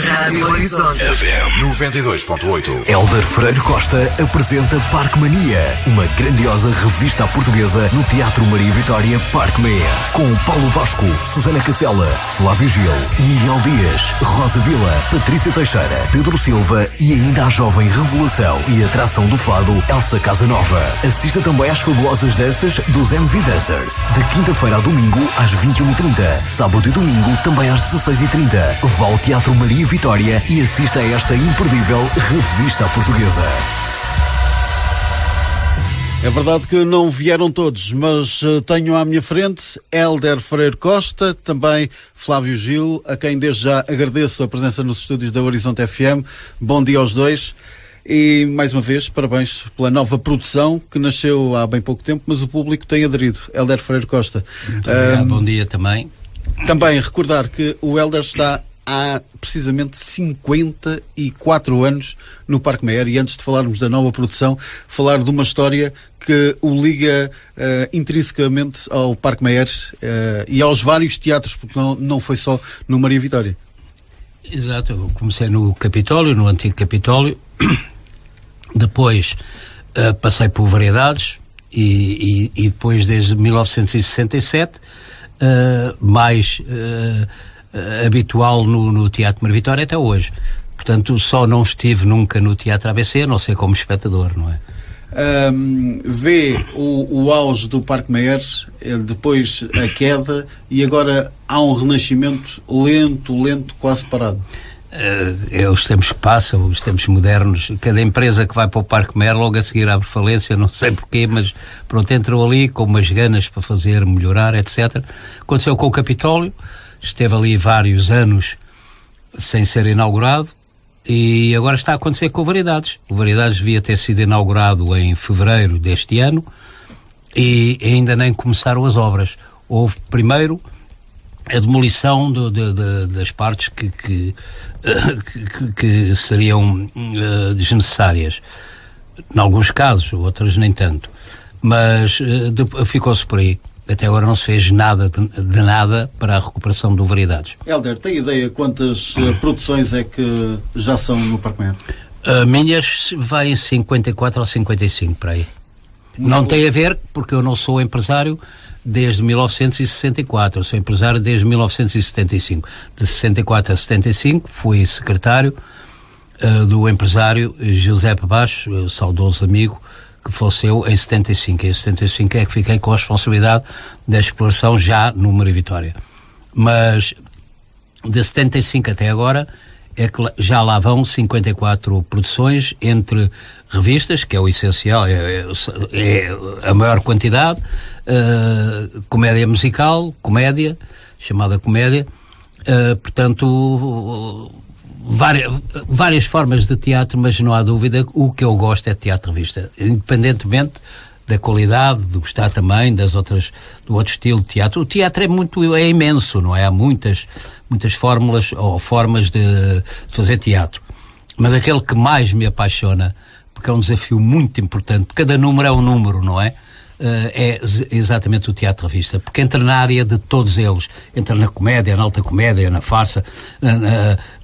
Rádio Horizonte FM 92.8. Hélder Freire Costa apresenta Parque Mania, uma grandiosa revista à portuguesa no Teatro Maria Vitória Parque Meia, com Paulo Vasco, Susana Cacela, Flávio Gil, Miguel Dias, Rosa Vila, Patrícia Teixeira, Pedro Silva e ainda a jovem revelação e atração do fado Elsa Casanova. Assista também às fabulosas danças dos MV Dancers, de quinta-feira a domingo às 21h30, sábado e domingo também às 16h30. Vá ao Teatro Maria Vitória e assista a esta imperdível revista portuguesa. É verdade que não vieram todos, mas tenho à minha frente Hélder Freire Costa, também Flávio Gil, a quem desde já agradeço a presença nos estúdios da Horizonte FM. Bom dia aos dois e, mais uma vez, parabéns pela nova produção que nasceu há bem pouco tempo, mas o público tem aderido. Hélder Freire Costa. Muito obrigado, bom dia também. Também recordar que o Hélder está há precisamente 54 anos no Parque Meia, e antes de falarmos da nova produção, falar de uma história que o liga intrinsecamente ao Parque Meia e aos vários teatros, porque não foi só no Maria Vitória. Exato, eu comecei no Capitólio, no antigo Capitólio, depois passei por Variedades e depois desde 1967 mais habitual no Teatro Maria Vitória até hoje. Portanto, só não estive nunca no Teatro ABC, a não ser como espectador, não é? Vê o auge do Parque Meia, depois a queda, e agora há um renascimento lento, quase parado. Os tempos que passam, os tempos modernos, cada empresa que vai para o Parque Meia logo a seguir abre falência, não sei porquê, mas pronto, entrou ali com umas ganas para fazer, melhorar, etc. Aconteceu com o Capitólio, esteve ali vários anos sem ser inaugurado e agora está a acontecer com o Variedades. O Variedades devia ter sido inaugurado em fevereiro deste ano e ainda nem começaram as obras. Houve primeiro a demolição das partes que seriam desnecessárias. Em alguns casos, outras nem tanto. Mas ficou-se por aí. Até agora não se fez nada de nada para a recuperação do Variedades. Hélder, tem ideia quantas produções é que já são no Parque Meia? Minhas vai em 54 ou 55, para aí. Não tem a ver, porque eu não sou empresário desde 1964, eu sou empresário desde 1975. De 64 a 75 fui secretário do empresário Giuseppe Baixo, saudoso amigo, que faleceu em 75. Em 75 é que fiquei com a responsabilidade da exploração já no Maria Vitória. Mas de 75 até agora é que já lá vão 54 produções, entre revistas, que é o essencial, é a maior quantidade, comédia musical, comédia, chamada comédia, portanto, várias formas de teatro, mas não há dúvida, o que eu gosto é de teatro-revista, independentemente da qualidade, de gostar também do outro estilo de teatro. O teatro é imenso, não é? Há muitas fórmulas ou formas de fazer teatro. Mas aquele que mais me apaixona, porque é um desafio muito importante, cada número é um número, não é? É exatamente o teatro-revista, porque entra na área de todos eles, entra na comédia, na alta comédia, na farsa,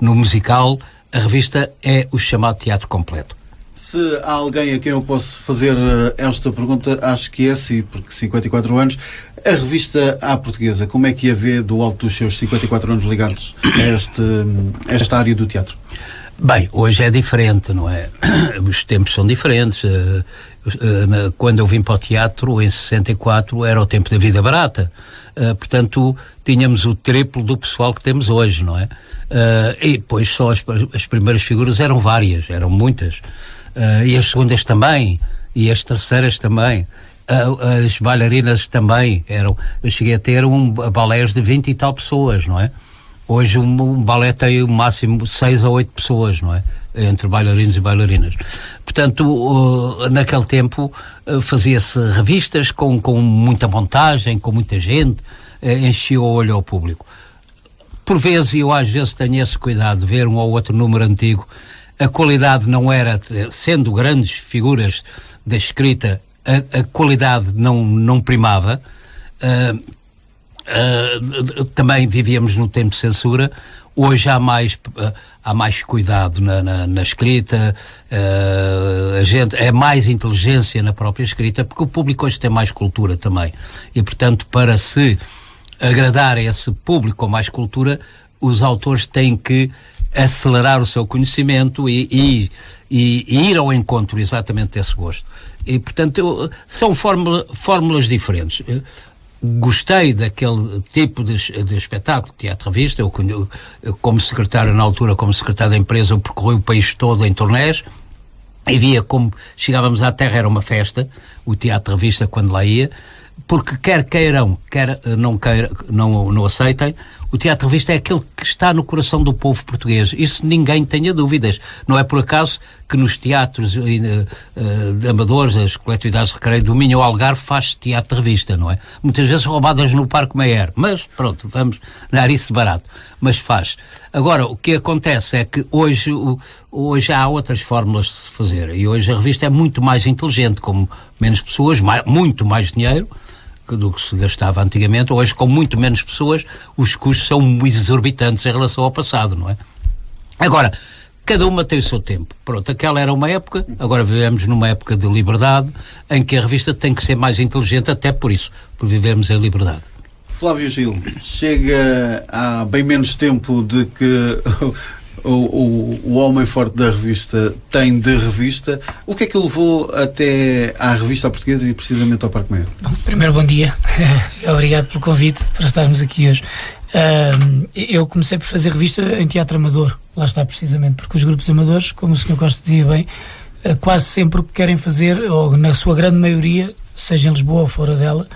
no musical. A revista é o chamado teatro completo. Se há alguém a quem eu posso fazer esta pergunta, acho que é sim, porque 54 anos, a revista à portuguesa, como é que a vê do alto dos seus 54 anos ligados a esta área do teatro? Bem, hoje é diferente, não é? Os tempos são diferentes. Quando eu vim para o teatro, em 64, era o tempo da vida barata. Portanto, tínhamos o triplo do pessoal que temos hoje, não é? E depois só as primeiras figuras eram várias, eram muitas. E as segundas também, e as terceiras também. As bailarinas também eram. Eu cheguei a ter balés de 20 e tal pessoas, não é? Hoje um balé tem o máximo 6 a 8 pessoas, não é? Entre bailarinos e bailarinas. Portanto, naquele tempo fazia-se revistas com muita montagem, com muita gente, enchia o olho ao público. Por vezes, e eu às vezes tenho esse cuidado de ver um ou outro número antigo, a qualidade não era, sendo grandes figuras da escrita, a qualidade não primava. Também vivíamos num tempo de censura Hoje há mais cuidado na escrita, a gente é mais inteligência na própria escrita, porque o público hoje tem mais cultura também. E, portanto, para se agradar a esse público com mais cultura, os autores têm que acelerar o seu conhecimento e ir ao encontro exatamente desse gosto. E, portanto, são fórmulas diferentes. Gostei daquele tipo de espetáculo, teatro-revista. Eu, como secretário na altura, como secretário da empresa, eu percorri o país todo em turnés e via como chegávamos à terra, era uma festa, o teatro-revista quando lá ia, porque quer queiram, quer não aceitem, o teatro-revista é aquele que está no coração do povo português. Isso ninguém tenha dúvidas. Não é por acaso que nos teatros de amadores, as coletividades de recreio do Minho ou Algarve, faz teatro-revista, não é? Muitas vezes roubadas no Parque Meyer, mas pronto, vamos dar isso barato. Mas faz. Agora, o que acontece é que hoje há outras fórmulas de se fazer, e hoje a revista é muito mais inteligente, com menos pessoas, muito mais dinheiro do que se gastava antigamente. Hoje, com muito menos pessoas, os custos são exorbitantes em relação ao passado, não é? Agora, cada uma tem o seu tempo. Pronto, aquela era uma época, agora vivemos numa época de liberdade, em que a revista tem que ser mais inteligente, até por isso, por vivermos em liberdade. Flávio Gil, chega há bem menos tempo de que o homem forte da revista tem de revista. O que é que o levou até à revista portuguesa e precisamente ao Parque Meyer? Bom, primeiro, bom dia. Obrigado pelo convite para estarmos aqui hoje. Eu comecei por fazer revista em teatro amador. Lá está, precisamente, porque os grupos amadores, como o Sr. Costa dizia bem, quase sempre o que querem fazer, ou na sua grande maioria, seja em Lisboa ou fora dela,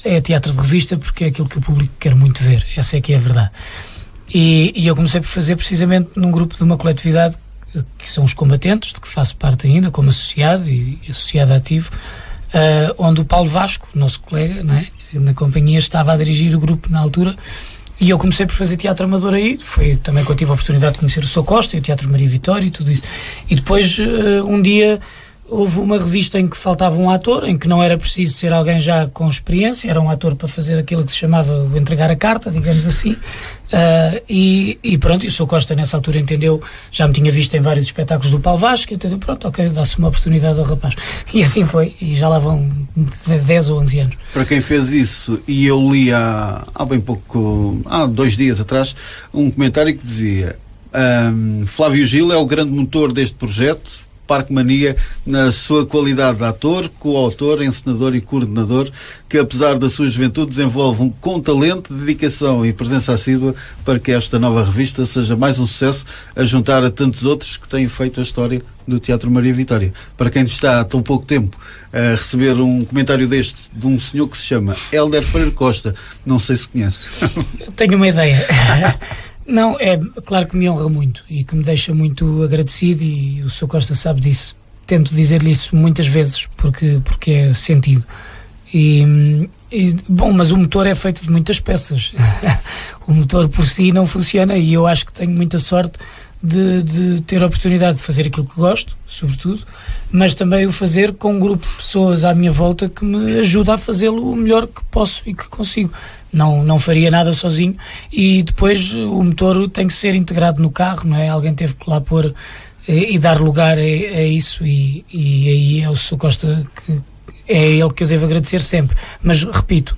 é teatro de revista, porque é aquilo que o público quer muito ver. Essa é que é a verdade. E eu comecei por fazer precisamente num grupo de uma coletividade que são os Combatentes, de que faço parte ainda como associado e associado ativo, onde o Paulo Vasco, nosso colega, não é, na companhia, estava a dirigir o grupo na altura, e eu comecei por fazer teatro amador aí. Foi também quando tive a oportunidade de conhecer o Sr. Costa e o Teatro Maria Vitória e tudo isso. E depois, um dia, houve uma revista em que faltava um ator, em que não era preciso ser alguém já com experiência, era um ator para fazer aquilo que se chamava o entregar a carta, digamos assim. E pronto, e o Sr. Costa nessa altura entendeu, já me tinha visto em vários espetáculos do Paulo Vasco, entendeu, pronto, ok, dá-se uma oportunidade ao rapaz. E assim foi, e já lá vão 10 ou 11 anos. Para quem fez isso, e eu li há 2 dias atrás, um comentário que dizia: Flávio Gil é o grande motor deste projeto, Parque Mania, na sua qualidade de ator, coautor, encenador e coordenador, que apesar da sua juventude desenvolve com talento, dedicação e presença assídua para que esta nova revista seja mais um sucesso, a juntar a tantos outros que têm feito a história do Teatro Maria Vitória. Para quem está há tão pouco tempo a receber um comentário deste de um senhor que se chama Hélder Freire Costa, não sei se conhece. Tenho uma ideia. Não, é claro que me honra muito e que me deixa muito agradecido, e o Sr. Costa sabe disso. Tento dizer-lhe isso muitas vezes porque é sentido. Bom, mas o motor é feito de muitas peças. O motor por si não funciona, e eu acho que tenho muita sorte de ter a oportunidade de fazer aquilo que gosto, sobretudo, mas também o fazer com um grupo de pessoas à minha volta que me ajuda a fazê-lo o melhor que posso e que consigo. Não faria nada sozinho, e depois o motor tem que ser integrado no carro, não é? Alguém teve que lá pôr e dar lugar a isso, e aí é o Sr. Costa que é ele que eu devo agradecer sempre. Mas, repito,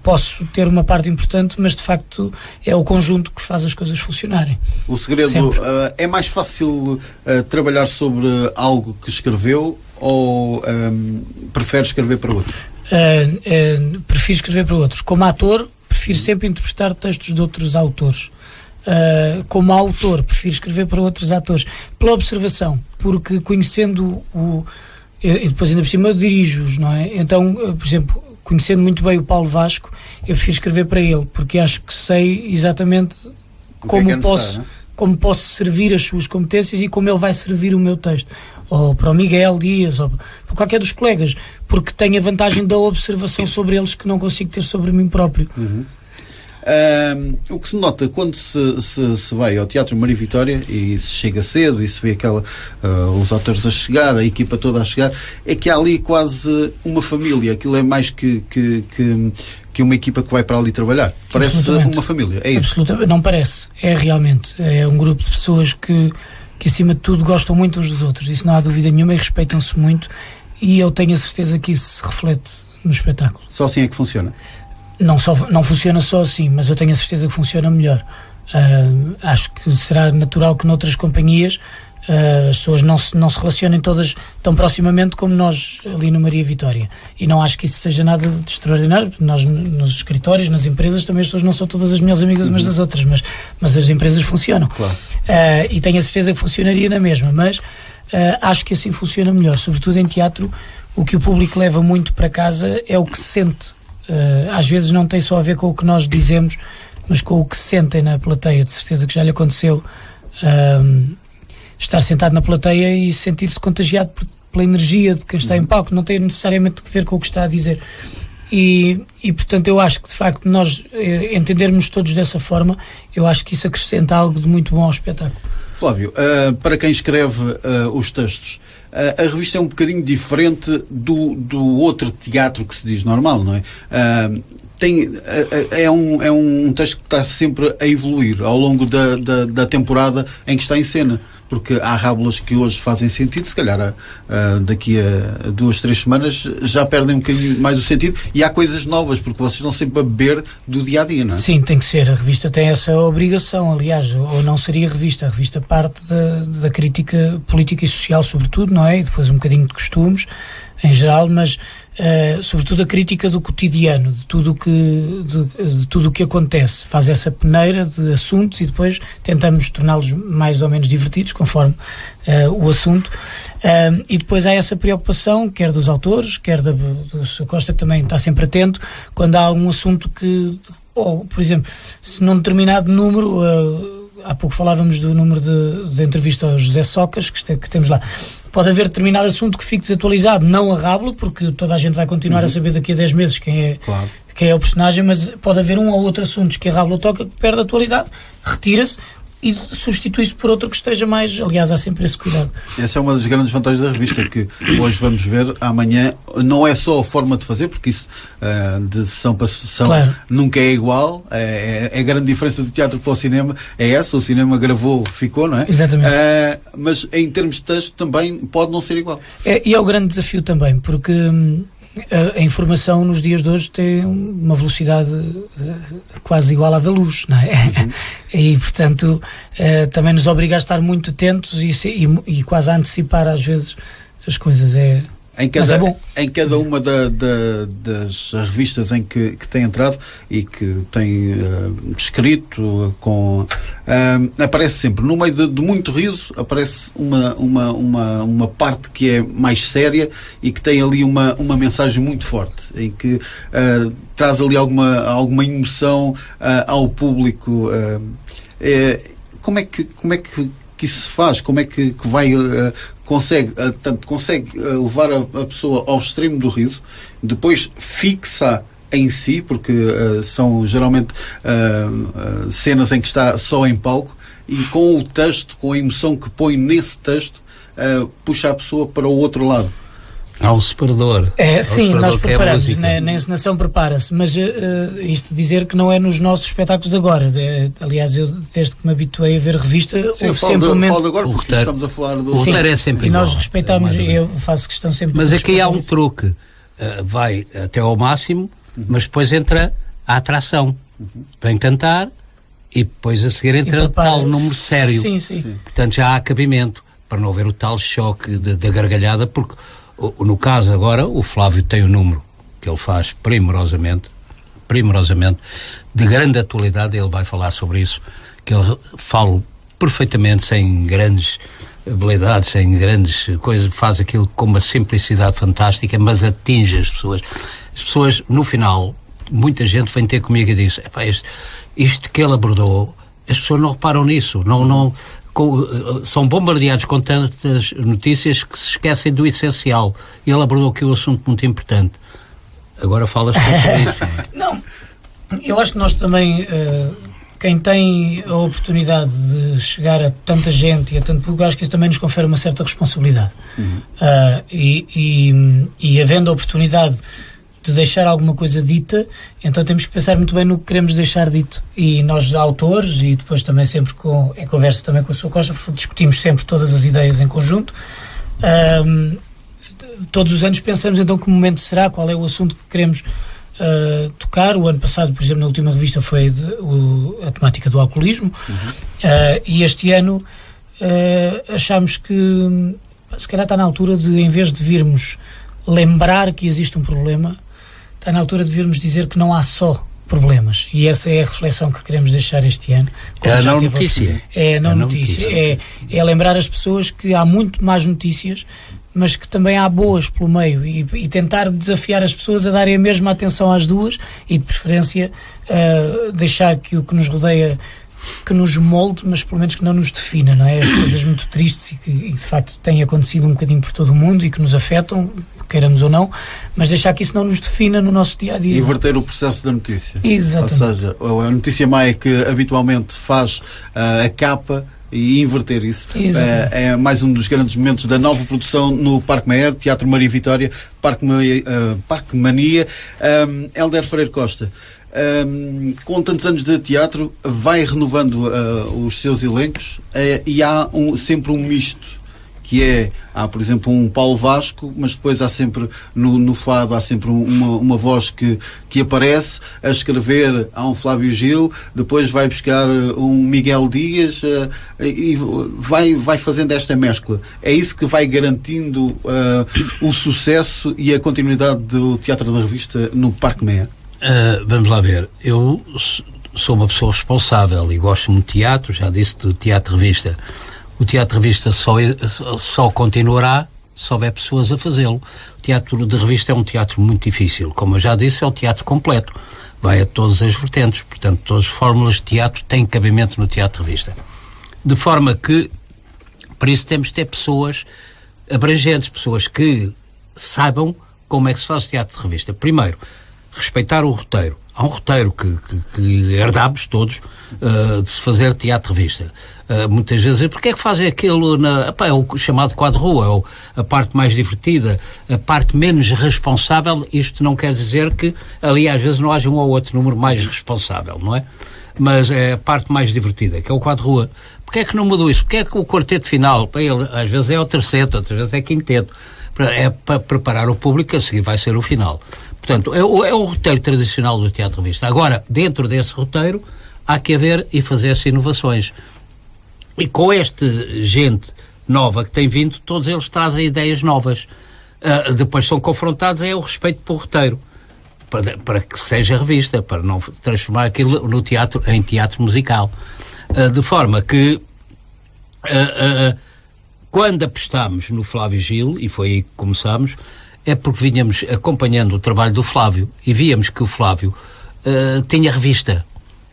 posso ter uma parte importante, mas de facto é o conjunto que faz as coisas funcionarem. O segredo é mais fácil trabalhar sobre algo que escreveu, ou prefere escrever para outros? Prefiro escrever para outros. Como ator, prefiro sempre interpretar textos de outros autores. Como autor, prefiro escrever para outros atores. Pela observação, porque conhecendo e depois ainda por cima eu dirijo-os, não é? Então, por exemplo, conhecendo muito bem o Paulo Vasco, eu prefiro escrever para ele, porque acho que sei exatamente como posso servir as suas competências e como ele vai servir o meu texto. Ou para o Miguel Dias, ou para qualquer dos colegas, porque tenho a vantagem da observação sobre eles que não consigo ter sobre mim próprio. O que se nota quando se vai ao Teatro Maria Vitória e se chega cedo e se vê os atores a chegar, a equipa toda a chegar, é que há ali quase uma família. Aquilo é mais que uma equipa que vai para ali trabalhar. Parece uma família, é isso? Absolutamente, não parece, é realmente. É um grupo de pessoas que acima de tudo gostam muito uns dos outros, isso não há dúvida nenhuma, e respeitam-se muito, e eu tenho a certeza que isso se reflete no espetáculo. Só assim é que funciona? Não funciona só assim, mas eu tenho a certeza que funciona melhor. Acho que será natural que noutras companhias as pessoas não se relacionem todas tão proximamente como nós ali no Maria Vitória, e não acho que isso seja nada de extraordinário. Nós nos escritórios, nas empresas, também as pessoas não são todas as melhores amigas umas das outras, mas as empresas funcionam, claro. E tenho a certeza que funcionaria na mesma, mas acho que assim funciona melhor. Sobretudo em teatro, o que o público leva muito para casa é o que se sente. Às vezes não tem só a ver com o que nós dizemos, mas com o que se sentem na plateia. De certeza que já lhe aconteceu estar sentado na plateia e sentir-se contagiado pela energia de quem está em palco. Não tem necessariamente a ver com o que está a dizer. E portanto eu acho que de facto nós entendermos todos dessa forma, eu acho que isso acrescenta algo de muito bom ao espetáculo. Flávio, para quem escreve os textos, a revista é um bocadinho diferente do outro teatro que se diz normal, não é? É um texto que está sempre a evoluir ao longo da temporada em que está em cena, porque há rábulas que hoje fazem sentido, se calhar daqui a 2-3 semanas já perdem um bocadinho mais o sentido, e há coisas novas, porque vocês estão sempre a beber do dia-a-dia, não é? Sim, tem que ser. A revista tem essa obrigação, aliás, ou não seria revista. A revista parte da crítica política e social, sobretudo, não é? E depois um bocadinho de costumes, em geral, mas sobretudo a crítica do cotidiano, de tudo o que acontece. Faz essa peneira de assuntos e depois tentamos torná-los mais ou menos divertidos, conforme o assunto. E depois há essa preocupação, quer dos autores, quer do Sr. Costa, que também está sempre atento, quando há algum assunto que, por exemplo, se num determinado número, há pouco falávamos do número de entrevista ao José Socas, que temos lá. Pode haver determinado assunto que fique desatualizado, não a rábulo, porque toda a gente vai continuar a saber daqui a 10 meses quem é o personagem, mas pode haver um ou outro assunto que a rábulo toca que perde a atualidade, retira-se e substitui-se por outro que esteja mais. Aliás, há sempre esse cuidado. Essa é uma das grandes vantagens da revista, que hoje vamos ver, amanhã não é só a forma de fazer, porque isso de sessão para sessão nunca é igual. A grande diferença do teatro para o cinema é essa. O cinema gravou, ficou, não é? Exatamente. Mas em termos de texto também pode não ser igual. E é o grande desafio também, porque a informação nos dias de hoje tem uma velocidade quase igual à da luz, não é? E portanto também nos obriga a estar muito atentos e quase a antecipar às vezes as coisas. Em cada uma das revistas em que tem entrado e que tem escrito aparece sempre, no meio de muito riso, aparece uma parte que é mais séria e que tem ali uma mensagem muito forte, em que traz ali alguma emoção ao público. Como é que isso se faz? Como é que vai consegue levar a pessoa ao extremo do riso, depois fixa em si, porque são geralmente cenas em que está só em palco, e com o texto, com a emoção que põe nesse texto, puxa a pessoa para o outro lado. Há um separador. Sim, nós preparamos, na encenação prepara-se, mas isto dizer que não é nos nossos espetáculos de agora. Aliás, eu desde que me habituei a ver revista, houve sempre um momento. Falo agora porque estamos a falar do... O roteiro é sempre igual. E nós respeitamos, eu faço questão sempre... Mas aqui há um truque. Vai até ao máximo, mas depois entra a atração. Vem cantar e depois a seguir entra tal número sério. Sim. Portanto, já há cabimento, para não haver o tal choque da gargalhada, porque no caso agora, o Flávio tem um número que ele faz primorosamente, de grande atualidade. Ele vai falar sobre isso, que ele fala perfeitamente, sem grandes habilidades, sem grandes coisas, faz aquilo com uma simplicidade fantástica, mas atinge as pessoas. As pessoas, no final, muita gente vem ter comigo e diz: isto que ele abordou, as pessoas não reparam nisso, são bombardeados com tantas notícias que se esquecem do essencial. Ele abordou aqui um assunto muito importante. Agora falas sobre isso. Não, Eu acho que nós também, quem tem a oportunidade de chegar a tanta gente e a tanto público, acho que isso também nos confere uma certa responsabilidade. E havendo a oportunidade de deixar alguma coisa dita, então temos que pensar muito bem no que queremos deixar dito. E nós, autores, e depois também sempre em conversa também com o Sr. Costa, discutimos sempre todas as ideias em conjunto. Todos os anos pensamos então que momento será, qual é o assunto que queremos tocar. O ano passado, por exemplo, na última revista foi a temática do alcoolismo. E este ano achámos que se calhar está na altura de, em vez de virmos lembrar que existe um problema, está na altura de virmos dizer que não há só problemas. E essa é a reflexão que queremos deixar este ano. É a não notícia. É a não notícia. É lembrar as pessoas que há muito mais notícias, mas que também há boas pelo meio, e tentar desafiar as pessoas a darem a mesma atenção às duas, e de preferência deixar que o que nos rodeia que nos molde, mas pelo menos que não nos defina, não é? As coisas muito tristes e que de facto têm acontecido um bocadinho por todo o mundo e que nos afetam, queiramos ou não, mas deixar que isso não nos defina no nosso dia-a-dia. Inverter o processo da notícia. Exatamente. Ou seja, a notícia má é que habitualmente faz a capa, e inverter isso. É mais um dos grandes momentos da nova produção no Parque Mayer, Teatro Maria Vitória, Parque Mania. Hélder Freire Costa, com tantos anos de teatro, vai renovando os seus elencos, e há sempre um misto, que há, por exemplo, um Paulo Vasco, mas depois há sempre, no fado, há sempre uma voz que aparece a escrever. Há um Flávio Gil, depois vai buscar um Miguel Dias, e vai fazendo esta mescla. É isso que vai garantindo o sucesso e a continuidade do Teatro da Revista no Parque Mayer? Vamos lá ver. Eu sou uma pessoa responsável e gosto muito de teatro, já disse, do Teatro Revista. O Teatro de Revista só continuará se houver pessoas a fazê-lo. O Teatro de Revista é um teatro muito difícil. Como eu já disse, é um teatro completo. Vai a todas as vertentes. Portanto, todas as fórmulas de teatro têm cabimento no Teatro de Revista. De forma que, para isso, temos de ter pessoas abrangentes, pessoas que saibam como é que se faz teatro de revista. Primeiro, respeitar o roteiro. Há um roteiro que herdámos todos de se fazer teatro de revista. Muitas vezes, porque é que fazem aquilo é o chamado quadro-rua, a parte mais divertida, a parte menos responsável. Isto não quer dizer que ali às vezes não haja um ou outro número mais responsável, não é? Mas é a parte mais divertida, que é o quadro-rua. Porque é que não mudou isso? Porque é que o quarteto final, ele, às vezes é o terceto, outras vezes é quinteto, é para preparar o público, a seguir vai ser o final. Portanto, é o roteiro tradicional do Teatro de Revista. Agora, dentro desse roteiro, há que haver e fazer essas inovações. E com esta gente nova que tem vindo, todos eles trazem ideias novas. Depois são confrontados, é o respeito pelo roteiro, para que seja revista, para não transformar aquilo no teatro em teatro musical. De forma que, quando apostámos no Flávio Gil, e foi aí que começámos, é porque vinhamos acompanhando o trabalho do Flávio e víamos que o Flávio tinha revista,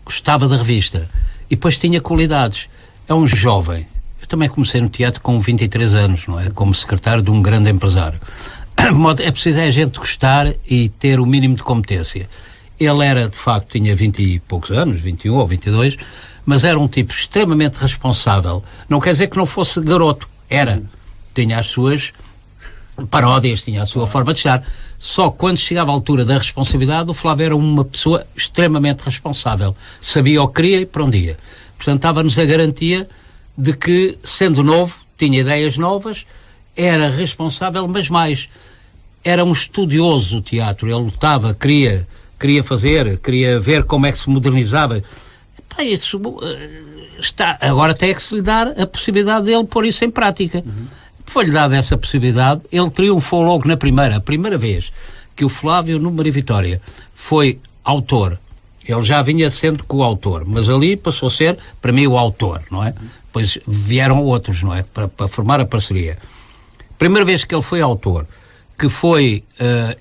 gostava da revista, e depois tinha qualidades. É um jovem. Eu também comecei no teatro com 23 anos, não é? Como secretário de um grande empresário. É preciso a gente gostar e ter o mínimo de competência. Ele era, de facto, tinha 20 e poucos anos, 21 ou 22, mas era um tipo extremamente responsável. Não quer dizer que não fosse garoto. Era. Tinha as suas paródias, tinha a sua forma de estar. Só que quando chegava à altura da responsabilidade, o Flávio era uma pessoa extremamente responsável. Sabia o que queria e para onde ia. Portanto, dava-nos a garantia de que, sendo novo, tinha ideias novas, era responsável, mas mais, era um estudioso do teatro. Ele lutava, queria fazer, queria ver como é que se modernizava. Isso está. Agora tem que se lhe dar a possibilidade dele pôr isso em prática. Foi-lhe dada essa possibilidade, ele triunfou logo na primeira vez que o Flávio, no Maria Vitória, foi autor. Ele já vinha sendo coautor, mas ali passou a ser, para mim, o autor, não é? Depois vieram outros, não é? Para formar a parceria. Primeira vez que ele foi autor, que foi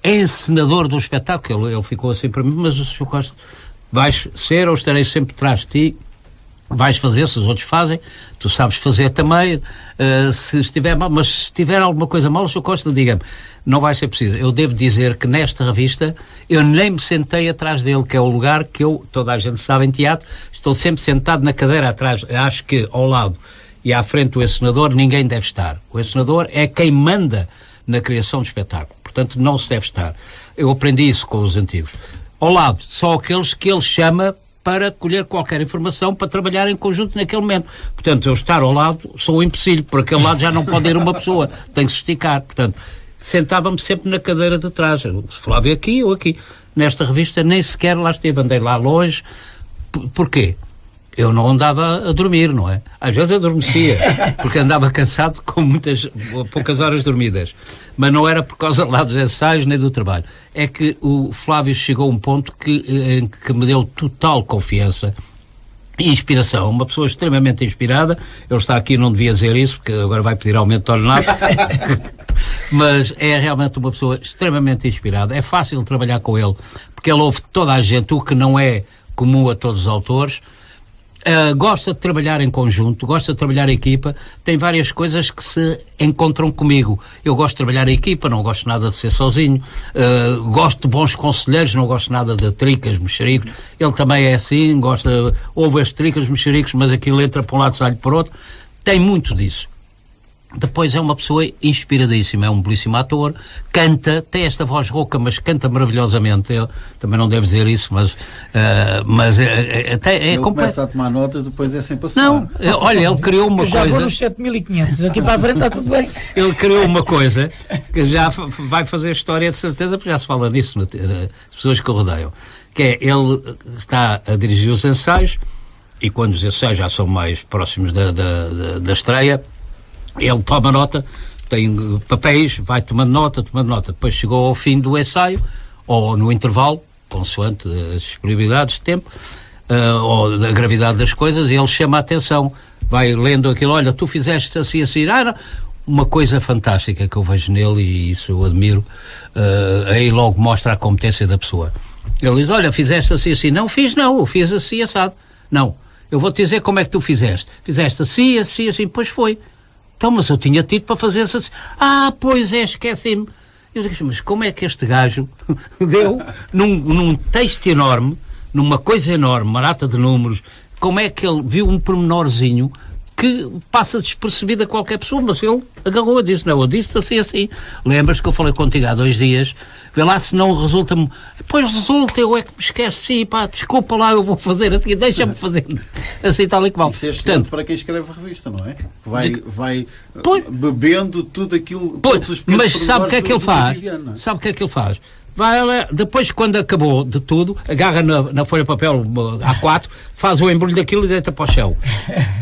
encenador do espetáculo, ele ficou assim para mim, mas o Sr. Costa, vais ser ou estarei sempre atrás de ti vais fazer, se os outros fazem, tu sabes fazer também, se estiver mal, mas se estiver alguma coisa mal, o Sr. Costa diga-me, não vai ser preciso. Eu devo dizer que nesta revista eu nem me sentei atrás dele, que é o lugar que eu, toda a gente sabe em teatro, estou sempre sentado na cadeira atrás, acho que ao lado e à frente do encenador ninguém deve estar. O encenador é quem manda na criação do espetáculo, portanto não se deve estar. Eu aprendi isso com os antigos. Ao lado, só aqueles que ele chama para colher qualquer informação, para trabalhar em conjunto naquele momento. Portanto, eu estar ao lado sou um empecilho, por aquele lado já não pode ir uma pessoa, tem que se esticar. Portanto, sentava-me sempre na cadeira de trás. Se Flávio aqui ou aqui. Nesta revista nem sequer lá esteve, andei lá longe. Porquê? Eu não andava a dormir, não é? Às vezes adormecia, porque andava cansado com poucas horas dormidas. Mas não era por causa lá dos ensaios nem do trabalho. É que o Flávio chegou a um ponto que me deu total confiança e inspiração. Uma pessoa extremamente inspirada. Ele está aqui, não devia dizer isso, porque agora vai pedir aumento de ordenado. Mas é realmente uma pessoa extremamente inspirada. É fácil trabalhar com ele, porque ele ouve toda a gente, o que não é comum a todos os autores. Gosta de trabalhar em conjunto, gosta de trabalhar em equipa, tem várias coisas que se encontram comigo. Eu gosto de trabalhar em equipa, não gosto nada de ser sozinho, gosto de bons conselheiros, não gosto nada de tricas, mexericos. Ele também é assim, ouve as tricas, mexericos, mas aquilo entra para um lado, sai para o outro. Tem muito disso. Depois é uma pessoa inspiradíssima, é um belíssimo ator, canta, tem esta voz rouca, mas canta maravilhosamente. Ele também não deve dizer isso, mas ele começa a tomar notas, depois é sempre a soar. Não, olha, ele criou uma coisa... Já vou nos 7.500, aqui para a frente está tudo bem. Ele criou uma coisa que já vai fazer história de certeza, porque já se fala nisso nas pessoas que o rodeiam, que é, ele está a dirigir os ensaios, e quando os ensaios já são mais próximos da estreia, ele toma nota, tem papéis, vai tomando nota, depois chegou ao fim do ensaio, ou no intervalo, consoante as disponibilidades de tempo, ou da gravidade das coisas, e ele chama a atenção, vai lendo aquilo, olha, tu fizeste assim, não. Uma coisa fantástica que eu vejo nele, e isso eu admiro, aí logo mostra a competência da pessoa. Ele diz, olha, fizeste assim, não fiz não, eu fiz assim, assado. Não, eu vou-te dizer como é que tu fizeste assim, pois foi. Então, mas eu tinha tido para fazer assim. Pois é, esqueci-me. Eu digo, mas como é que este gajo deu num texto enorme, numa coisa enorme, uma data de números, como é que ele viu um pormenorzinho que passa despercebido a qualquer pessoa, mas ele agarrou, disse, não, eu disse assim. Lembras que eu falei contigo há 2 dias? Vê lá se não resulta-me. Pois resulta, eu é que me esqueci, desculpa lá, eu vou fazer assim, deixa-me fazer assim, tal e qual. Isso é excelente para quem escreve a revista, não é? Vai bebendo tudo aquilo, todos os mas sabe o que é que ele faz? Sabe o que é que ele faz? Depois, quando acabou de tudo, agarra na folha de papel A4, faz o embrulho daquilo e deita para o chão.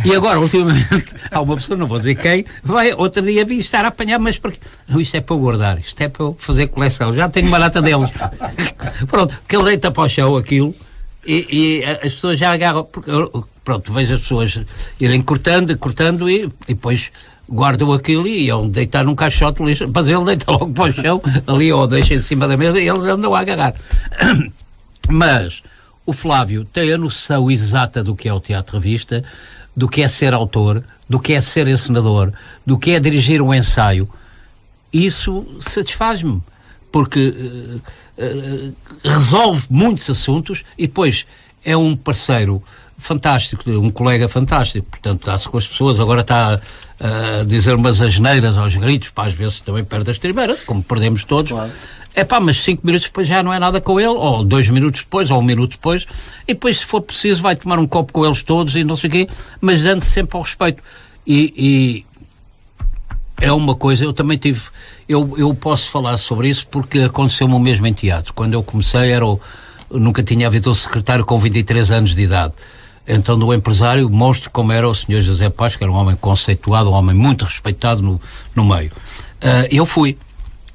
E agora, ultimamente, há uma pessoa, não vou dizer quem, outro dia vi estar a apanhar, mas porque não, isto é para eu guardar, isto é para eu fazer coleção, já tenho uma lata deles. Pronto, que ele deita para o chão aquilo e as pessoas já agarram, porque, pronto, vejo as pessoas irem cortando e depois guardam aquilo e iam deitar num caixote de lixo, mas ele deita logo para o chão ali ou deixa em cima da mesa e eles andam a agarrar. Mas o Flávio tem a noção exata do que é o teatro-revista, do que é ser autor, do que é ser encenador, do que é dirigir um ensaio. Isso satisfaz-me, porque resolve muitos assuntos e depois é um parceiro fantástico, um colega fantástico, portanto dá-se com as pessoas, agora está a dizer umas asneiras aos gritos, às vezes também perde a estribeira, como perdemos todos, claro. Mas 5 minutos depois já não é nada com ele, ou 2 minutos depois, ou 1 minuto depois, e depois se for preciso vai tomar um copo com eles todos e não sei o quê, mas dando sempre ao respeito. E é uma coisa, eu também tive, eu posso falar sobre isso porque aconteceu-me o mesmo em teatro. Quando eu comecei nunca tinha havido um secretário com 23 anos de idade. Então, do empresário, monstro como era o Sr. José Paz, que era um homem conceituado, um homem muito respeitado no meio. Eu fui.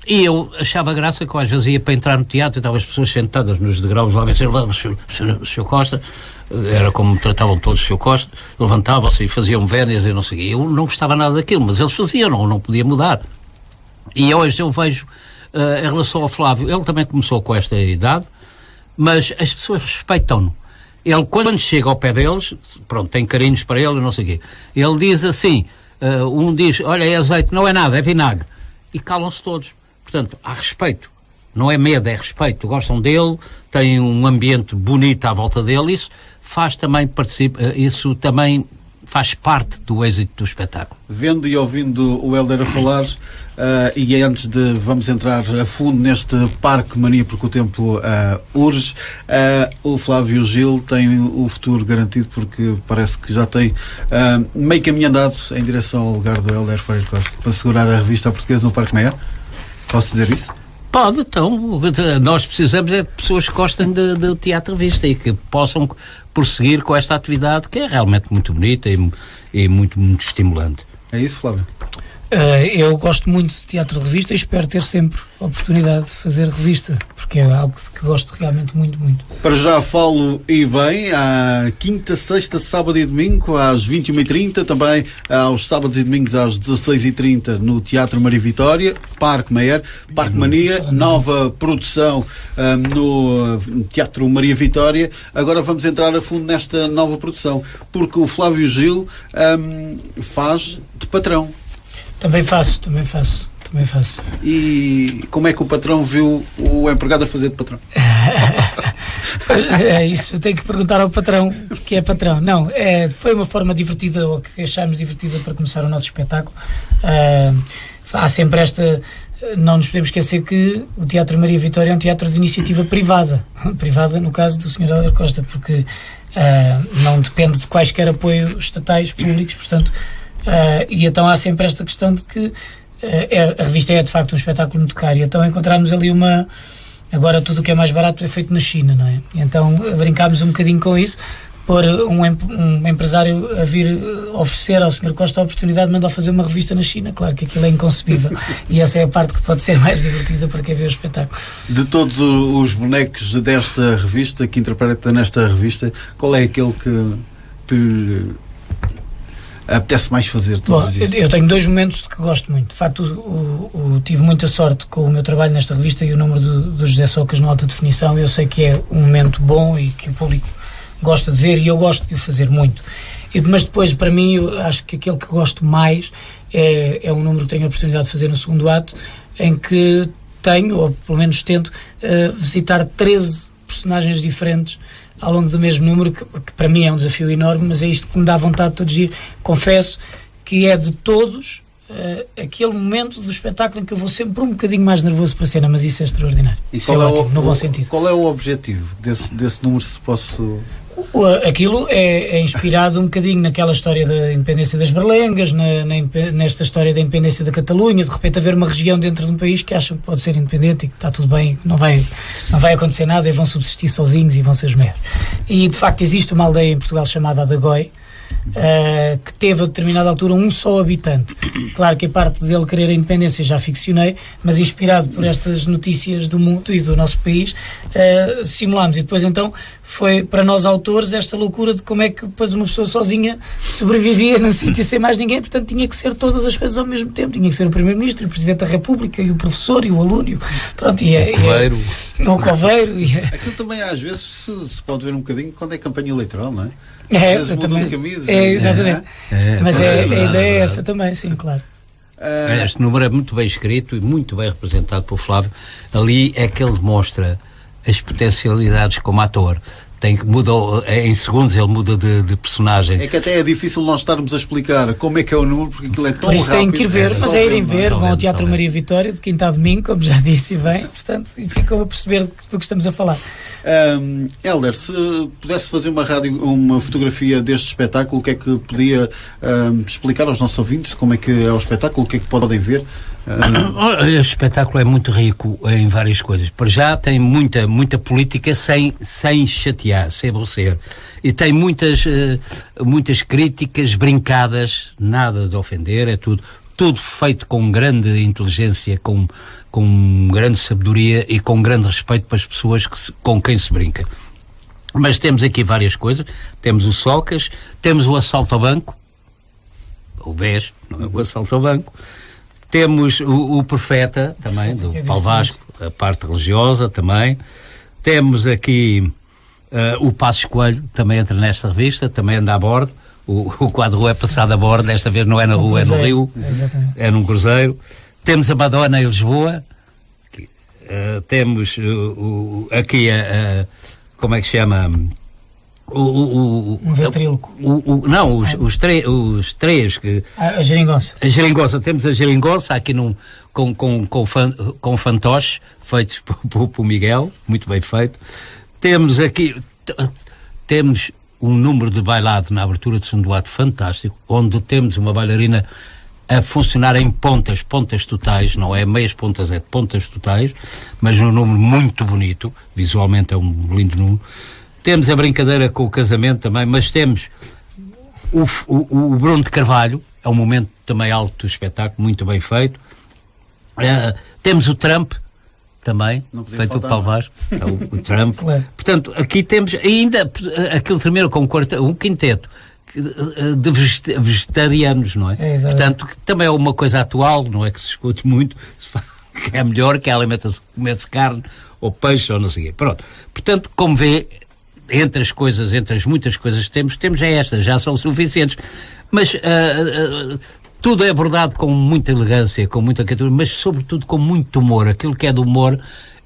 E eu achava graça que eu às vezes ia para entrar no teatro e estavam as pessoas sentadas nos degraus lá, o Sr. Costa, era como me tratavam todos o Sr. Costa, levantavam-se e faziam vénias e não sei o quê. Eu não gostava nada daquilo, mas eles faziam, não podia mudar. E hoje eu vejo, em relação ao Flávio, ele também começou com esta idade, mas as pessoas respeitam-no. Ele, quando chega ao pé deles, pronto, tem carinhos para ele e não sei o quê. Ele diz assim, um diz, olha, é azeite, não é nada, é vinagre. E calam-se todos. Portanto, há respeito. Não é medo, é respeito. Gostam dele, têm um ambiente bonito à volta dele. Isso faz também isso também faz parte do êxito do espetáculo. Vendo e ouvindo o Hélder a falar, e antes de vamos entrar a fundo neste Parque Mania, porque o tempo urge, o Flávio Gil tem o futuro garantido, porque parece que já tem meio caminho andado em direção ao lugar do Hélder Freire Costa para segurar a revista portuguesa no Parque Maior. Posso dizer isso? Pode, então, nós precisamos é de pessoas que gostem de teatro revista e que possam prosseguir com esta atividade que é realmente muito bonita e muito, muito estimulante. É isso, Flávio? Eu gosto muito de teatro de revista e espero ter sempre a oportunidade de fazer revista, porque é algo que gosto realmente muito, muito. Para já falo e bem, à quinta, sexta, sábado e domingo às 21h30, também aos sábados e domingos às 16h30 no Teatro Maria Vitória, Parque Maior, Parque Mania, nova produção no Teatro Maria Vitória. Agora vamos entrar a fundo nesta nova produção, porque o Flávio Gil faz de patrão. Também faço. E como é que o patrão viu o empregado a fazer de patrão? É isso, eu tenho que perguntar ao patrão o que é patrão. Não, foi uma forma divertida, ou que achámos divertida para começar o nosso espetáculo. Há sempre esta... Não nos podemos esquecer que o Teatro Maria Vitória é um teatro de iniciativa privada. Privada no caso do Sr. Hélder Costa, porque não depende de quaisquer apoios estatais, públicos, portanto... e então há sempre esta questão de que a revista é de facto um espetáculo muito caro, e então encontramos ali agora tudo o que é mais barato é feito na China, não é? E então brincámos um bocadinho com isso, por um empresário a vir oferecer ao Sr. Costa a oportunidade de mandar fazer uma revista na China. Claro que aquilo é inconcebível e essa é a parte que pode ser mais divertida para quem vê o espetáculo. De todos os bonecos desta revista, que interpreta nesta revista, qual é aquele que apetece mais fazer todos os dias? Eu tenho dois momentos que gosto muito. De facto, tive muita sorte com o meu trabalho nesta revista e o número do José Socas no Alta Definição. Eu sei que é um momento bom e que o público gosta de ver, e eu gosto de o fazer muito. Mas depois, para mim, eu acho que aquele que gosto mais é um número que tenho a oportunidade de fazer no segundo ato, em que tenho, ou pelo menos tento, visitar 13 personagens diferentes ao longo do mesmo número, que para mim é um desafio enorme, mas é isto que me dá vontade de todos ir. Confesso que é de todos aquele momento do espetáculo em que eu vou sempre um bocadinho mais nervoso para a cena, mas isso é extraordinário. Isso é ótimo, no bom sentido. Qual é o objetivo desse número, se posso... Aquilo é inspirado um bocadinho naquela história da independência das Berlengas, nesta história da independência da Catalunha, de repente haver uma região dentro de um país que acha que pode ser independente e que está tudo bem, não vai acontecer nada e vão subsistir sozinhos e vão ser os maiores. E de facto existe uma aldeia em Portugal chamada Adagói, que teve a determinada altura um só habitante. Claro que a parte dele querer a independência já ficcionei, mas inspirado por estas notícias do mundo e do nosso país, simulámos. E depois então foi para nós autores esta loucura de como é que depois uma pessoa sozinha sobrevivia num sítio sem mais ninguém, portanto tinha que ser todas as coisas ao mesmo tempo, tinha que ser o Primeiro-Ministro, o Presidente da República e o professor e o aluno, pronto, o coveiro. Aquilo também às vezes se pode ver um bocadinho quando é campanha eleitoral, não é? Exatamente. Exatamente. Mas a ideia é essa também, sim, claro. Este número é muito bem escrito e muito bem representado pelo Flávio. Ali é que ele demonstra as potencialidades como ator. Em segundos ele muda de personagem. É que até é difícil nós estarmos a explicar como é que é o número, porque aquilo é tão rápido. Têm que ir ver, mas é irem ver, vão ao Teatro Maria Vitória de quinta a domingo, como já disse bem, portanto, e ficam a perceber do que estamos a falar. Hélder, se pudesse fazer uma fotografia deste espetáculo, o que é que podia explicar aos nossos ouvintes? Como é que é o espetáculo? O que é que podem ver? O espetáculo é muito rico em várias coisas. Para já tem muita política sem chatear, sem aborrecer. E tem muitas críticas brincadas, nada de ofender, é tudo feito com grande inteligência, com grande sabedoria e com grande respeito para as pessoas com quem se brinca. Mas temos aqui várias coisas. Temos o Socas, temos o assalto ao banco, o BES, não é o assalto ao banco. Temos o Profeta, também, do Paulo Vasco, a parte religiosa também. Temos aqui O Passos Coelho também entra nesta revista, também anda a bordo. O quadro é passado a bordo, desta vez não é na rua, é no Rio, é num cruzeiro. Temos a Madonna em Lisboa, temos aqui como é que se chama? Um ventríloco. Não, os três que... A geringonça. A geringonça, temos a geringonça aqui com fantoches feitos por Miguel, muito bem feito. Temos aqui... Temos um número de bailado na abertura de São Duarte fantástico, onde temos uma bailarina a funcionar em pontas totais, não é meias pontas, é pontas totais, mas num número muito bonito, visualmente é um lindo número. Temos a brincadeira com o casamento também, mas temos o Bruno de Carvalho, é um momento também alto do espetáculo, muito bem feito. Temos o Trump, também, feito do Paulo Vaz, o Trump. Portanto, aqui temos ainda aquele primeiro com um quinteto de vegetarianos, não é? Portanto, que também é uma coisa atual, não é que se escute muito, que é melhor que alimenta-se, comer-se carne ou peixe ou não sei o quê. Pronto. Portanto, como vê, entre as muitas coisas que temos estas, já são suficientes. Mas tudo é abordado com muita elegância, com muita categoria, mas sobretudo com muito humor. Aquilo que é do humor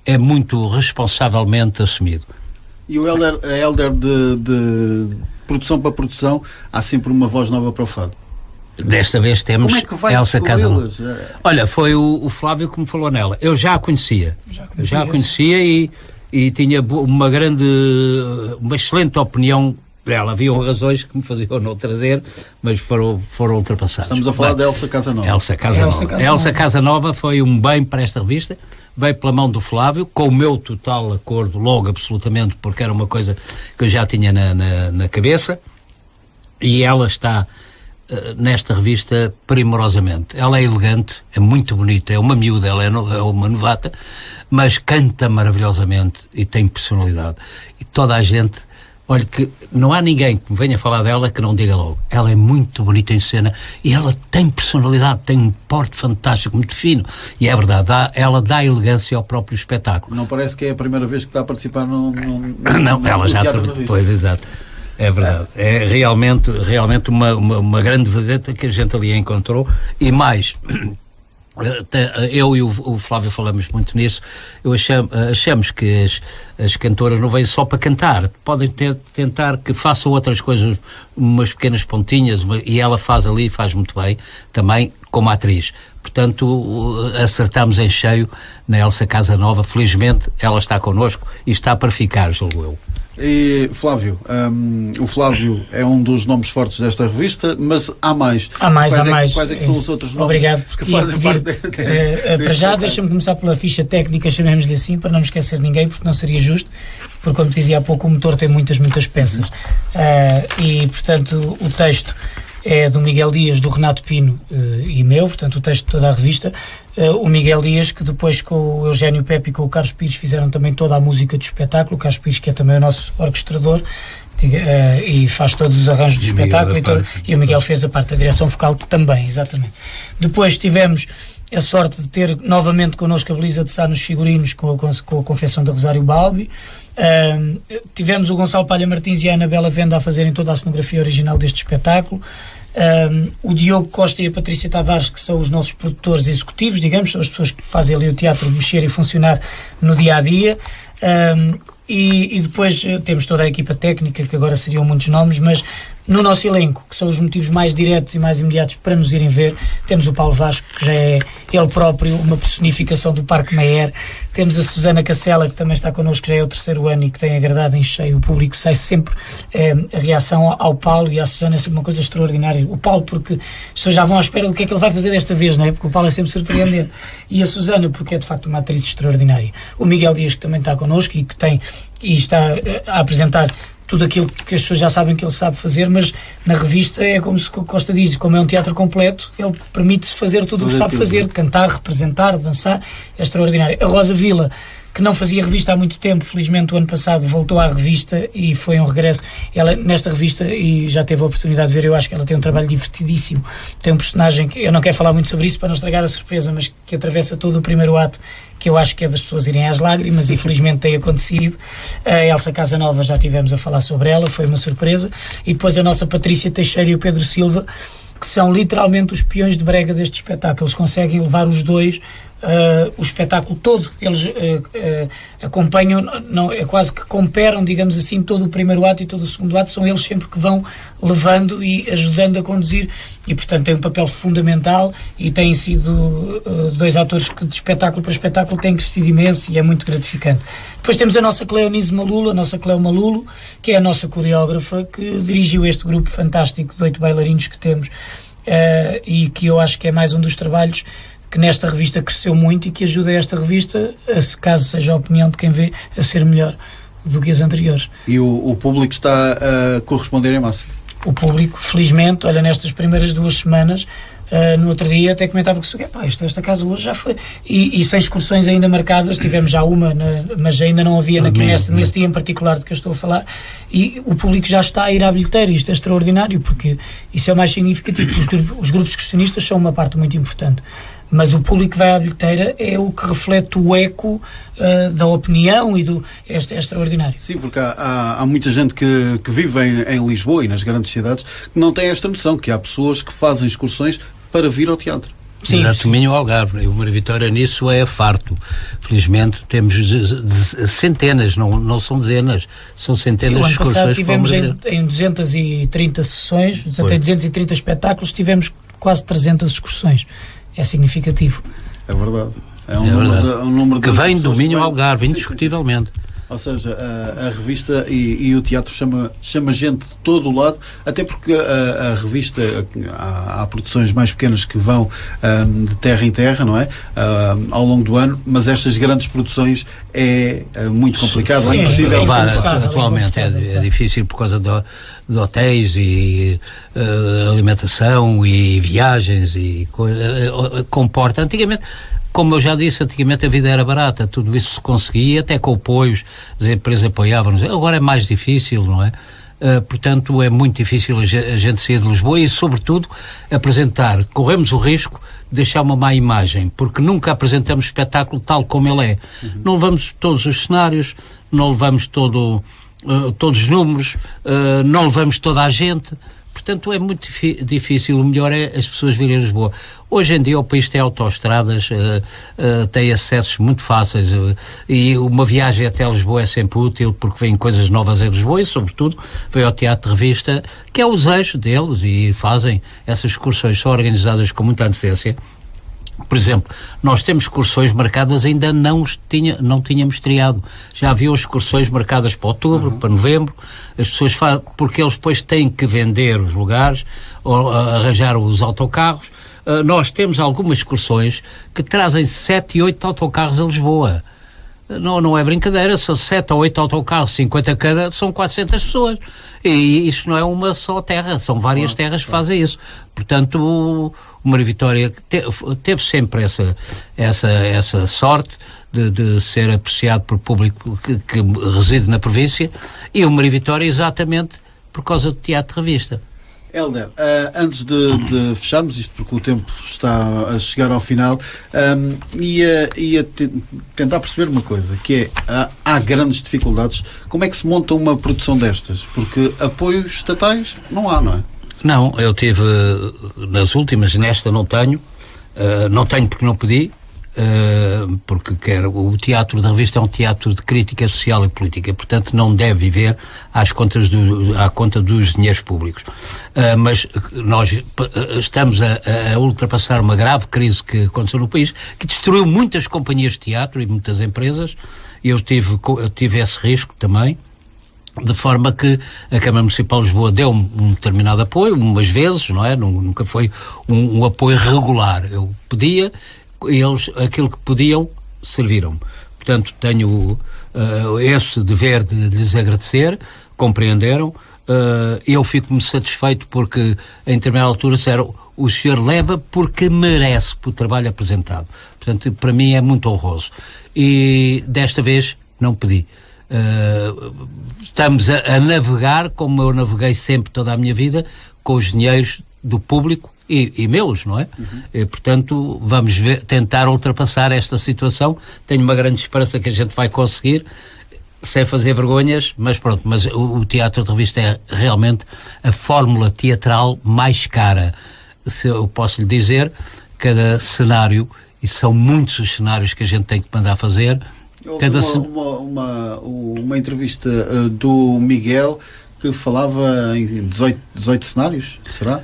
é muito responsavelmente assumido. E o Hélder de produção para produção, há sempre uma voz nova para o fado. Desta vez temos Elsa Casanova. Olha, foi o Flávio que me falou nela. Eu já a conhecia. Já a conhecia e tinha uma excelente opinião dela. Havia razões que me faziam não trazer, mas foram ultrapassadas. Estamos a falar de Elsa Casanova. Elsa Casanova foi um bem para esta revista, veio pela mão do Flávio, com o meu total acordo, logo absolutamente, porque era uma coisa que eu já tinha na cabeça, e ela está nesta revista primorosamente. Ela é elegante, é muito bonita, é uma miúda, ela é uma novata, mas canta maravilhosamente e tem personalidade. E toda a gente... Olha, que não há ninguém que me venha falar dela que não diga logo. Ela é muito bonita em cena e ela tem personalidade, tem um porte fantástico, muito fino. E é verdade, ela dá elegância ao próprio espetáculo. Não parece que é a primeira vez que está a participar no não, ela já... Pois, exato. É verdade. É realmente uma grande vedeta que a gente ali encontrou. E mais... Eu e o Flávio falamos muito nisso. Achamos que as cantoras não vêm só para cantar, podem tentar que façam outras coisas, umas pequenas pontinhas, e ela faz ali, faz muito bem também como atriz. Portanto, acertámos em cheio na Elsa Casanova. Felizmente ela está connosco e está para ficar, julgo eu. E Flávio, o Flávio é um dos nomes fortes desta revista, mas há mais. Há mais. Quais é que são os outros nomes? Obrigado, porque para já deixa-me começar pela ficha técnica, chamemos-lhe assim, para não me esquecer de ninguém, porque não seria justo, porque como dizia há pouco, o motor tem muitas peças. E portanto o texto é do Miguel Dias, do Renato Pino e meu, portanto o texto de toda a revista. O Miguel Dias, que depois com o Eugénio Pepe e com o Carlos Pires fizeram também toda a música do espetáculo. O Carlos Pires, que é também o nosso orquestrador, e faz todos os arranjos do espetáculo, e o Miguel fez a parte da direção vocal também, exatamente. Depois tivemos a sorte de ter novamente connosco a Belisa de Sá nos figurinos, com a confecção da Rosário Balbi. Tivemos o Gonçalo Palha Martins e a Anabela Venda a fazerem toda a cenografia original deste espetáculo. O Diogo Costa e a Patrícia Tavares, que são os nossos produtores executivos, digamos, são as pessoas que fazem ali o teatro mexer e funcionar no dia-a-dia. E depois temos toda a equipa técnica, que agora seriam muitos nomes, mas no nosso elenco, que são os motivos mais diretos e mais imediatos para nos irem ver, temos o Paulo Vasco, que já é ele próprio uma personificação do Parque Meyer. Temos a Susana Cacela, que também está connosco, que já é o 3º ano e que tem agradado em cheio o público. Sai sempre a reação ao Paulo, e à Susana é sempre uma coisa extraordinária. O Paulo, porque as pessoas já vão à espera do que é que ele vai fazer desta vez, não é? Porque o Paulo é sempre surpreendente. E a Susana, porque é de facto uma atriz extraordinária. O Miguel Dias, que também está connosco e está a apresentar tudo aquilo que as pessoas já sabem que ele sabe fazer, mas na revista é como se Costa diz, como é um teatro completo, ele permite-se fazer tudo o que sabe fazer, cantar, representar, dançar, é extraordinário. A Rosa Vila, que não fazia revista há muito tempo. Felizmente o ano passado voltou à revista e foi um regresso. Ela nesta revista, e já teve a oportunidade de ver, eu acho que ela tem um trabalho divertidíssimo. Tem um personagem que eu não quero falar muito sobre isso para não estragar a surpresa, mas que atravessa todo o primeiro ato, que eu acho que é das pessoas irem às lágrimas, e felizmente tem acontecido. A Elsa Casanova, já tivemos a falar sobre ela, foi uma surpresa. E depois a nossa Patrícia Teixeira e o Pedro Silva, que são literalmente os peões de brega deste espetáculo. Eles conseguem levar os dois, o espetáculo todo. Eles acompanham, não, é quase que cooperam, digamos assim, todo o primeiro ato e todo o segundo ato. São eles sempre que vão levando e ajudando a conduzir, e portanto têm um papel fundamental, e têm sido dois atores que de espetáculo para espetáculo têm crescido imenso, e é muito gratificante. Depois temos a nossa Cleonice Malulo, a nossa Cleo Malulo, que é a nossa coreógrafa, que dirigiu este grupo fantástico de 8 bailarinos que temos, e que eu acho que é mais um dos trabalhos que nesta revista cresceu muito, e que ajuda esta revista, se caso seja a opinião de quem vê, a ser melhor do que as anteriores. E o público está a corresponder em massa? O público, felizmente, olha, nestas primeiras 2 semanas, no outro dia até comentava que esta casa hoje já foi, e sem excursões ainda marcadas. Tivemos já uma, mas ainda não havia nesse dia em particular de que eu estou a falar, e o público já está a ir à bilheteira. Isto é extraordinário, porque isso é o mais significativo. Os grupos questionistas são uma parte muito importante, mas o público que vai à bilheteira é o que reflete o eco da opinião, e é extraordinário. Sim, porque há muita gente que vive em Lisboa e nas grandes cidades que não tem esta noção, que há pessoas que fazem excursões para vir ao teatro. Sim, exato, Minho Algarve. O Mário Vitória nisso é farto. Felizmente temos centenas, não são dezenas, são centenas de excursões. O ano passado tivemos em 230 sessões, portanto, em 230 espetáculos, tivemos quase 300 excursões. É significativo. É verdade. É um número que vem do Minho Algarve, indiscutivelmente. Ou seja, a revista e o teatro chama gente de todo o lado, até porque a revista, há produções mais pequenas que vão de terra em terra, não é? Ao longo do ano, mas estas grandes produções é muito complicado. Sim, é impossível. Atualmente é difícil por causa de hotéis e alimentação e viagens e comporta. Antigamente, como eu já disse, antigamente a vida era barata, tudo isso se conseguia, até com apoios, as empresas apoiavam-nos. Agora é mais difícil, não é? Portanto, é muito difícil a gente sair de Lisboa e, sobretudo, corremos o risco de deixar uma má imagem, porque nunca apresentamos espetáculo tal como ele é. Não levamos todos os cenários, não levamos todos os números, não levamos toda a gente. Portanto, é muito difícil. O melhor é as pessoas virem a Lisboa. Hoje em dia o país tem autoestradas, tem acessos muito fáceis, e uma viagem até Lisboa é sempre útil, porque vêm coisas novas em Lisboa, e sobretudo vem ao Teatro de Revista, que é o desejo deles, e fazem essas excursões, são organizadas com muita antecedência. Por exemplo, nós temos excursões marcadas, ainda não tínhamos estreado. Já havia excursões marcadas para outubro, para novembro. As pessoas fazem, porque eles depois têm que vender os lugares, ou arranjar os autocarros. Nós temos algumas excursões que trazem 7 e 8 autocarros a Lisboa. Não é brincadeira, são 7 ou 8 autocarros, 50 cada, são 400 pessoas. E isto não é uma só terra, são várias terras que fazem isso. Portanto, o Mário Vitória teve sempre essa sorte de ser apreciado por público que reside na província, e o Mário Vitória exatamente por causa do Teatro de Revista. Hélder, antes de fecharmos isto, porque o tempo está a chegar ao final, ia tentar perceber uma coisa, que é, há grandes dificuldades. Como é que se monta uma produção destas? Porque apoios estatais não há, não é? Não, eu tive nas últimas, nesta não tenho porque não pedi, porque o Teatro da Revista é um teatro de crítica social e política, portanto não deve viver à conta dos dinheiros públicos. Mas nós estamos a ultrapassar uma grave crise que aconteceu no país, que destruiu muitas companhias de teatro e muitas empresas, e eu tive esse risco também, de forma que a Câmara Municipal de Lisboa deu um determinado apoio, umas vezes, não é? Nunca foi um apoio regular. Eu pedia, eles, aquilo que podiam, serviram. Portanto, tenho esse dever de lhes agradecer, compreenderam. Eu fico-me satisfeito porque, em determinada altura, disseram o senhor leva porque merece por trabalho apresentado. Portanto, para mim é muito honroso. E desta vez não pedi. Estamos a navegar, como eu naveguei sempre toda a minha vida, com os dinheiros do público e meus, não é? E, portanto, vamos tentar ultrapassar esta situação. Tenho uma grande esperança que a gente vai conseguir, sem fazer vergonhas, mas pronto, mas o teatro de revista é realmente a fórmula teatral mais cara. Se eu posso lhe dizer, cada cenário, e são muitos os cenários que a gente tem que mandar fazer. Uma entrevista do Miguel que falava em 18 cenários, será?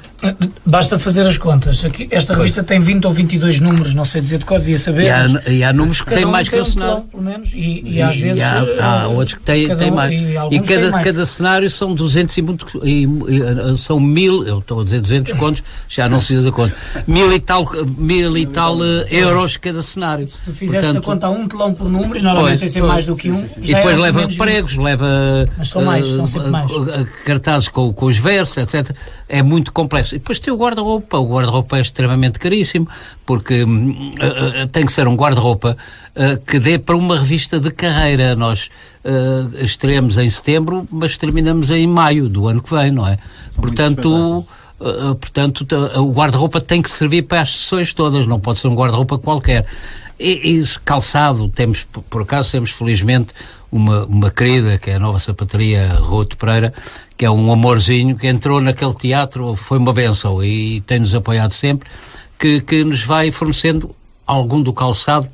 Basta fazer as contas. Aqui, esta revista tem 20 ou 22 números, não sei dizer de cor, devia saber. E há números que têm mais que o cenário. Pelo menos, e às vezes... Há outros que têm mais. E cada cenário são 200 são 1000, eu estou a dizer 200 contos, já não se diz a conta. 1000 e tal euros cada cenário. Se tu fizesse a conta a um telão por número, e normalmente tem ser mais do que um... E depois leva pregos, leva... Mas são sempre mais. Cartazes com os versos, etc. É muito complexo. E depois tem o guarda-roupa. O guarda-roupa é extremamente caríssimo, porque tem que ser um guarda-roupa que dê para uma revista de carreira. Nós estreamos em setembro, mas terminamos em maio do ano que vem, não é? Portanto, o guarda-roupa tem que servir para as sessões todas, não pode ser um guarda-roupa qualquer. E calçado, por acaso temos felizmente uma querida, que é a Nova Sapataria Roto Pereira, que é um amorzinho, que entrou naquele teatro, foi uma bênção e tem-nos apoiado sempre, que nos vai fornecendo algum do calçado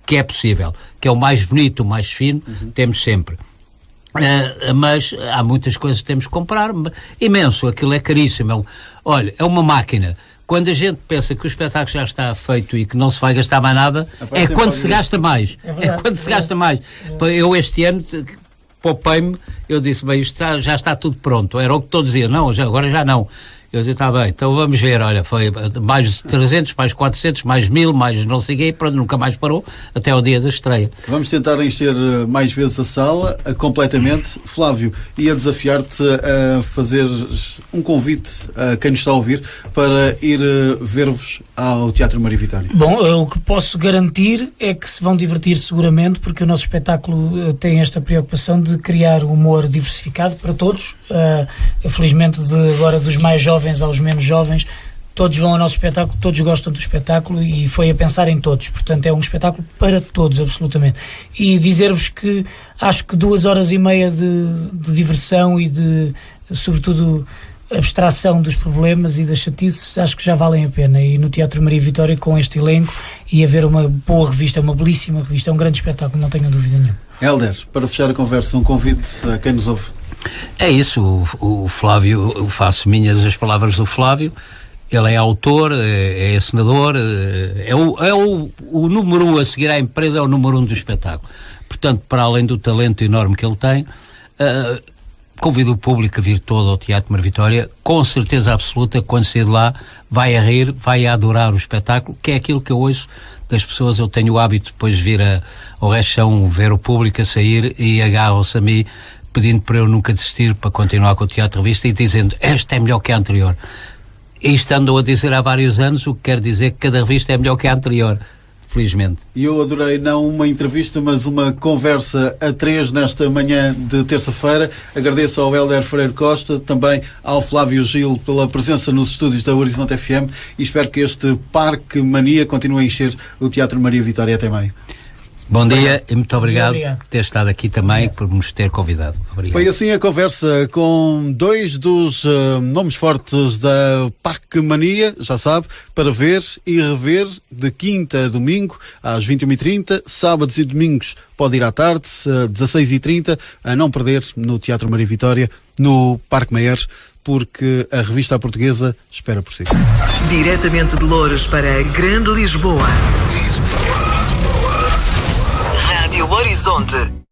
que é possível, que é o mais bonito, o mais fino, temos sempre. Mas há muitas coisas que temos que comprar, imenso, aquilo é caríssimo. Olha, é uma máquina. Quando a gente pensa que o espetáculo já está feito e que não se vai gastar mais nada, é quando se gasta mais. É quando se gasta mais. Eu este ano poupei-me, eu disse, bem, isto já está tudo pronto. Era o que todos diziam, não, agora já não. Eu disse, está bem, então vamos ver, olha, foi mais 300, mais 400, mais 1000, mais não sei o quê, pronto, nunca mais parou, até ao dia da estreia. Vamos tentar encher mais vezes a sala, completamente. Flávio, ia desafiar-te a fazer um convite a quem nos está a ouvir para ir ver-vos ao Teatro Maria Vitória. Bom, o que posso garantir é que se vão divertir seguramente, porque o nosso espetáculo tem esta preocupação de criar humor diversificado para todos. Felizmente, agora dos mais jovens aos menos jovens, todos vão ao nosso espetáculo, todos gostam do espetáculo e foi a pensar em todos, portanto é um espetáculo para todos, absolutamente. E dizer-vos que acho que 2h30 de diversão e de, sobretudo, abstração dos problemas e das chatices, acho que já valem a pena. E no Teatro Maria Vitória, com este elenco, e haver uma boa revista, uma belíssima revista, é um grande espetáculo, não tenho dúvida nenhuma. Hélder, para fechar a conversa, um convite a quem nos ouve. É isso, o Flávio, eu faço minhas as palavras do Flávio, ele é autor, é senador, o número 1 a seguir à empresa, é o número 1 do espetáculo. Portanto, para além do talento enorme que ele tem, convido o público a vir todo ao Teatro Maria Vitória, com certeza absoluta, quando sair de lá, vai a rir, vai a adorar o espetáculo, que é aquilo que eu ouço das pessoas. Eu tenho o hábito depois de vir ao Rechão, ver o público a sair e agarram-se a mim, pedindo para eu nunca desistir, para continuar com o Teatro Revista e dizendo, esta é melhor que a anterior. Isto andou a dizer há vários anos, o que quer dizer que cada revista é melhor que a anterior, felizmente. E eu adorei não uma entrevista, mas uma conversa a três nesta manhã de terça-feira. Agradeço ao Hélder Freire Costa, também ao Flávio Gil pela presença nos estúdios da Horizonte FM e espero que este Parque Mania continue a encher o Teatro Maria Vitória até maio. Bom dia e muito obrigado por ter estado aqui também, por nos ter convidado. Obrigado. Foi assim a conversa com dois dos nomes fortes da Parque Mania, já sabe, para ver e rever de quinta a domingo às 21h30, sábados e domingos pode ir à tarde, 16h30, a não perder no Teatro Maria Vitória, no Parque Meier, porque a revista portuguesa espera por si. Diretamente de Loures para a Grande Lisboa. Rádio Horizonte.